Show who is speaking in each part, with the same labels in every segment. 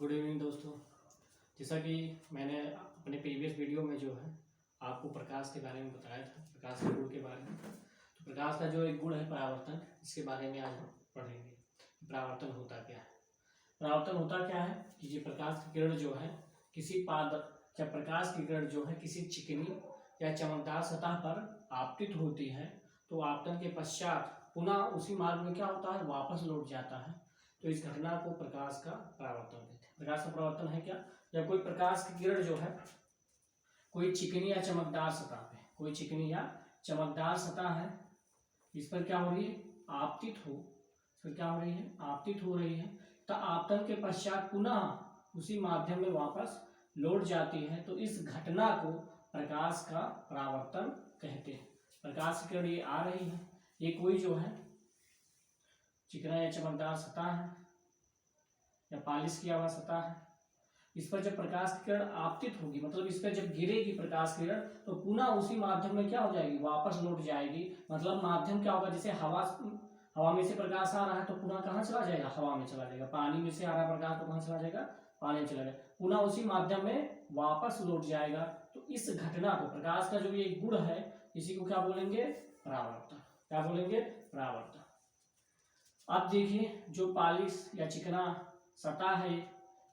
Speaker 1: Good evening दोस्तों। जैसा कि मैंने अपने प्रीवियस वीडियो में जो है आपको प्रकाश के बारे में बताया था, प्रकाश के गुण के बारे में। तो प्रकाश का जो एक गुण है परावर्तन, इसके बारे में आज हम पढ़ेंगे। परावर्तन होता क्या है? परावर्तन होता क्या है कि ये प्रकाश की किरण जो है जब प्रकाश की किरण जो है किसी चिकनी या चमकदार सतह पर आपतित होती है तो आपतन के पश्चात पुनः उसी मार्ग में क्या होता है, वापस लौट जाता है। तो इस घटना को प्रकाश का परावर्तन कहते हैं। प्रकाश का परावर्तन है क्या? जब कोई प्रकाश की किरण जो है कोई चिकनी या चमकदार सतह पे, कोई चिकनी या चमकदार सतह है, इस पर क्या हो रही है, आपतित हो, इस पर क्या हो रही है, आपतित हो रही है, तो आपतन के पश्चात पुनः उसी माध्यम में वापस लौट जाती है। तो इस घटना को प्रकाश का परावर्तन कहते हैं। प्रकाश की किरण ये आ रही है, ये कोई जो है चिकना या चमकदार सतह है या पॉलिश किया हुआ सतह है, इस पर जब प्रकाश की किरण आपतित होगी, मतलब इस पर जब गिरेगी प्रकाश की किरण, तो पुनः उसी माध्यम में क्या हो जाएगी, वापस लौट जाएगी। मतलब माध्यम क्या होगा, जैसे हवा में से प्रकाश आ रहा है तो पुनः कहाँ चला जाएगा, हवा में चला जाएगा। पानी में से आ रहा प्रकाश तो कहाँ चला जाएगा, पानी में चला जाएगा, पुनः उसी माध्यम में वापस लौट जाएगा। तो इस घटना को, प्रकाश का जो ये गुण है, इसी को क्या बोलेंगे, परावर्तन। क्या बोलेंगे, परावर्तन। अब देखिए, जो पॉलिश या चिकना सतह है,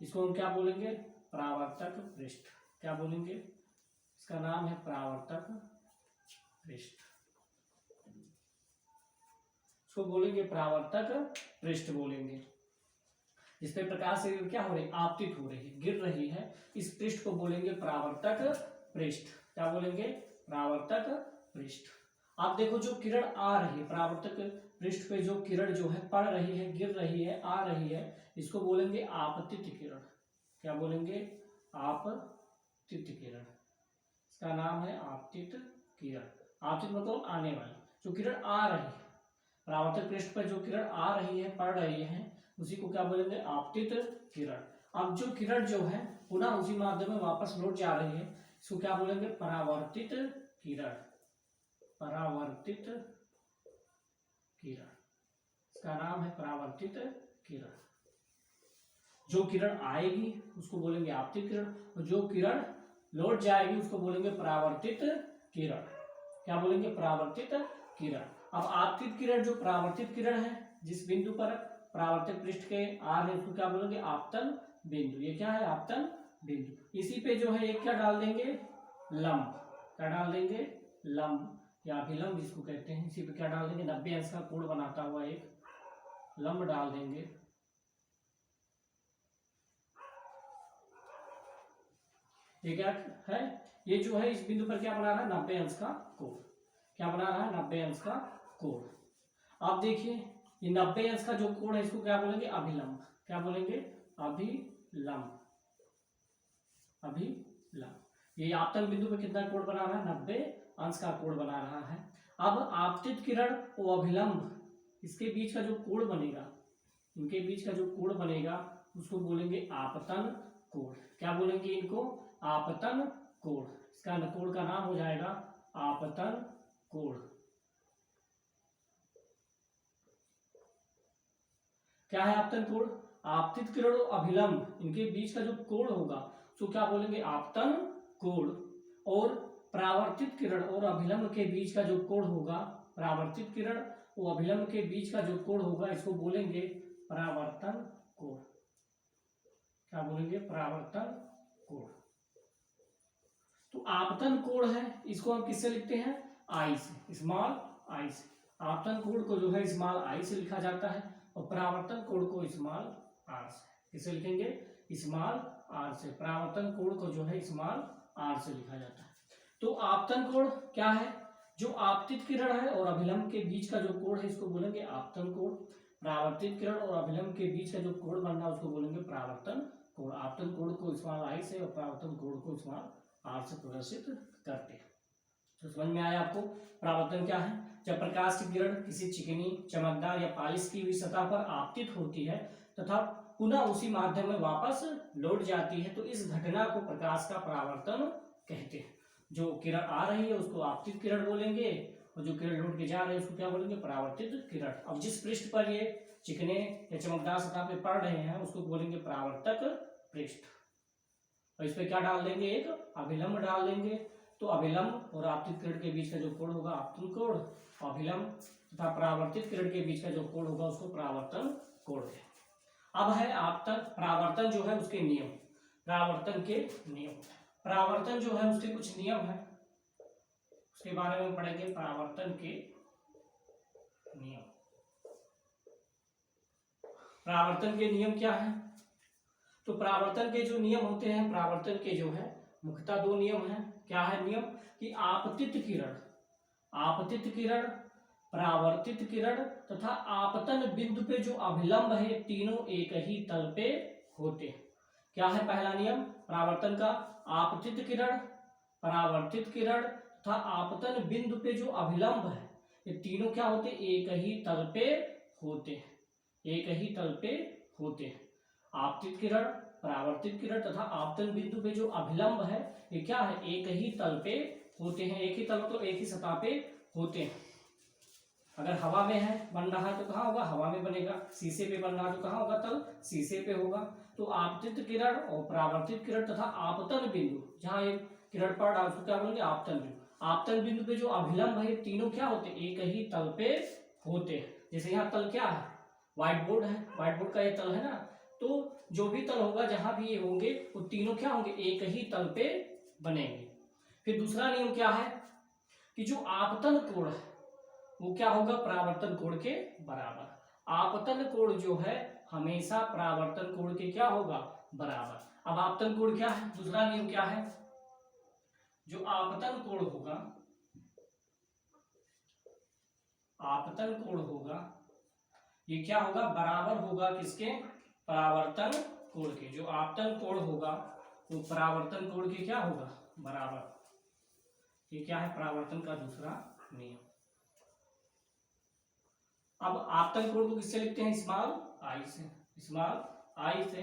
Speaker 1: इसको हम क्या बोलेंगे, परावर्तक पृष्ठ। क्या बोलेंगे, इसका नाम है परावर्तक पृष्ठ, इसको बोलेंगे परावर्तक पृष्ठ बोलेंगे। जिस पे प्रकाश से क्या हो रही है, आपतित हो रही है, गिर रही है, इस पृष्ठ को बोलेंगे परावर्तक पृष्ठ। क्या बोलेंगे, परावर्तक पृष्ठ। आप देखो, जो किरण आ रही है परावर्तक पृष्ठ पे, जो किरण जो है पड़ रही है, गिर रही है, आ रही है, इसको बोलेंगे आपतित किरण। क्या बोलेंगे, आपतित किरण। इसका नाम है आपतित किरण। आपतित मतलब आने वाली, जो किरण आ रही है परावर्तक पृष्ठ पर, जो किरण आ रही है, पड़ रही है, उसी को क्या बोलेंगे, आपतित किरण। अब जो किरण जो है पुनः उसी माध्यम में वापस लौट जा रही है, इसको क्या बोलेंगे, परावर्तित किरण। परावर्तित किरण, इसका नाम है परावर्तित किरण। जो किरण आएगी उसको बोलेंगे आपतित किरण, और जो किरण लौट जाएगी उसको बोलेंगे परावर्तित किरण। क्या बोलेंगे, परावर्तित किरण। अब आपतित किरण, जो परावर्तित किरण है, जिस बिंदु पर परावर्तित पृष्ठ के आ रहे, उसको क्या बोलेंगे, आपतन बिंदु। ये क्या है, आपतन बिंदु। इसी पे जो है एक क्या डाल देंगे, लंब। क्या डाल देंगे, लंब या अभिलंब जिसको कहते हैं। इसी पे क्या डाल देंगे, 90 अंश का कोण बनाता हुआ एक लंब डाल देंगे। ये क्या है, ये जो है इस बिंदु पर क्या बना रहा है, 90 अंश का कोण। क्या बना रहा है, 90 अंश का कोण। अब देखिए, ये 90 अंश का जो कोण है, इसको क्या बोलेंगे, अभिलंब। क्या बोलेंगे, अभिलंब। अभिलंब। ये आपतन बिंदु पे कितना कोण बना रहा है, 90 अंश का कोण बना रहा है। अब आपतित किरण और अभिलंब, इसके बीच का जो कोण बनेगा, इनके बीच का जो कोण बनेगा, उसको बोलेंगे आपतन कोण। क्या बोलेंगे इनको, आपतन कोण। इसका कोण का नाम हो जाएगा आपतन कोण। क्या है आपतन कोण, आपतित किरण और अभिलंब, इनके बीच का जो कोण होगा उसको क्या बोलेंगे, आपतन कोण। और परावर्तित किरण और अभिलंब के बीच का जो कोण होगा, परावर्तित किरण और अभिलंब के बीच का जो कोण होगा, इसको बोलेंगे परावर्तन कोण। क्या बोलेंगे, परावर्तन कोण। तो आपतन कोण है, इसको हम किससे लिखते हैं, आई से, स्मॉल आई से। आपतन कोण को जो है स्मॉल आई से लिखा जाता है, और परावर्तन कोण को स्मॉल आर से। किससे लिखेंगे, स्मॉल आर से। परावर्तन कोण को जो है स्मॉल आर से लिखा जाता है। तो आपतन कोण क्या है, जो आपतित किरण है और अभिलंब के बीच का जो कोण है, इसको बोलेंगे आपतन कोण। परावर्तित किरण और अभिलंब के बीच का जो कोण बनना है, उसको बोलेंगे परावर्तन कोण। आपतन कोण को स्मॉल आई से और परावर्तन कोण को स्मॉल आर से प्रदर्शित करते हैं। तो समझ में आया आपको, परावर्तन क्या है, जब प्रकाश की किरण किसी चिकनी, चमकदार या पॉलिश की हुई सतह पर आपतित होती है तथा पुनः उसी माध्यम में वापस लौट जाती है, तो इस घटना को प्रकाश का परावर्तन कहते हैं। जो किरण आ रही है उसको आपतित किरण बोलेंगे, और जो किरण लौट के जा रहे हैं उसको क्या बोलेंगे, परावर्तित किरण। अब जिस पृष्ठ पर ये चिकने या चमकदार सतह पे पड़ रहे हैं, उसको बोलेंगे परावर्तक पृष्ठ। और इस पे क्या डाल देंगे, एक अभिलंब डाल देंगे। तो अभिलंब और आपतित किरण के बीच का जो कोण होगा आपतन कोण, अभिलंब तथा परावर्तित किरण के बीच का जो कोण होगा उसको परावर्तन कोण है। अब है आपतन परावर्तन जो है उसके नियम, परावर्तन के नियम। परावर्तन जो है उसके कुछ नियम है, उसके बारे में पढ़ेंगे। परावर्तन के नियम, परावर्तन के नियम क्या है? तो परावर्तन के जो नियम होते हैं, परावर्तन के जो है मुख्यतः दो नियम हैं। क्या है नियम? कि आपतित किरण, आपतित किरण, परावर्तित किरण तथा आपतन बिंदु पे जो अभिलंब है, तीनों एक ही तल पे होते हैं। क्या है पहला नियम परावर्तन का? आपतित किरण, परावर्तित किरण तथा आपतन बिंदु पे जो अभिलंब है, ये तीनों क्या होते? एक ही तल पे होते हैं, एक ही तल पे होते हैं। आपतित किरण, परावर्तित किरण तथा आपतन बिंदु पे जो अभिलंब है, ये क्या है? एक ही तल पे होते हैं। एक ही तल मतलब एक ही सतह पे होते हैं। अगर हवा में है बन रहा है तो कहाँ होगा? हवा में बनेगा। शीशे पे बन रहा है तो कहाँ होगा? तल शीशे पे होगा। तो आपतित किरण और परावर्तित किरण तथा आपतन बिंदु, जहाँ एक किरण पड़ रहा है उसको क्या बोलेंगे? आपतन बिंदु। आपतन बिंदु पे जो अभिलंब है, तीनों क्या होते? एक ही तल पे होते हैं। जैसे यहाँ तल क्या है? व्हाइट बोर्ड है, व्हाइट बोर्ड का ये तल है ना। तो जो भी तल होगा, जहां भी ये होंगे, वो तीनों क्या होंगे? एक ही तल पे बनेंगे। फिर दूसरा नियम क्या है? कि जो आपतन कोण है वो क्या होगा? परावर्तन कोण के बराबर। आपतन कोण जो है हमेशा परावर्तन कोण के क्या होगा? बराबर। अब आपतन कोण क्या है? दूसरा नियम क्या है? जो आपतन कोण होगा, आपतन कोण होगा, ये क्या होगा? बराबर होगा किसके? परावर्तन कोण के। जो आपतन कोण होगा वो परावर्तन कोण के क्या होगा? बराबर। ये क्या है? परावर्तन का दूसरा नियम। अब आपतन कोण को किससे लिखते हैं? स्मॉल आई से, स्मॉल आई से।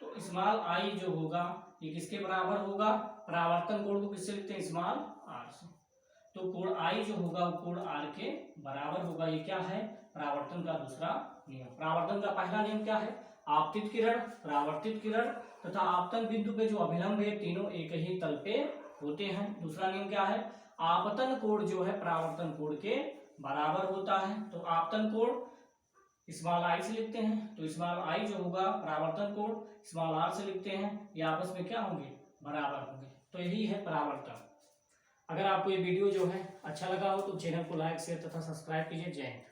Speaker 1: तो स्मॉल आई जो होगा ये किसके बराबर होगा? परावर्तन कोण को किससे लिखते हैं? स्मॉल आर से। तो कोण आई जो होगा वो कोण आर के बराबर होगा। ये क्या है? परावर्तन का दूसरा नियम। परावर्तन का पहला नियम क्या है? आपतित किरण, परावर्तित किरण तथा आपतन बिंदु पे जो अभिलंब है, तीनों एक ही तल पे होते हैं। दूसरा नियम क्या है? आपतन कोण जो है परावर्तन कोण के बराबर होता है। तो आपतन कोण स्मॉल आई से लिखते हैं, तो स्मॉल आई जो होगा परावर्तन कोण स्मॉल आर से लिखते हैं। ये आपस में क्या होंगे? बराबर होंगे। तो यही है परावर्तन। अगर आपको ये वीडियो जो है अच्छा लगा हो तो चैनल को लाइक, शेयर तथा सब्सक्राइब कीजिए। जय हिंद।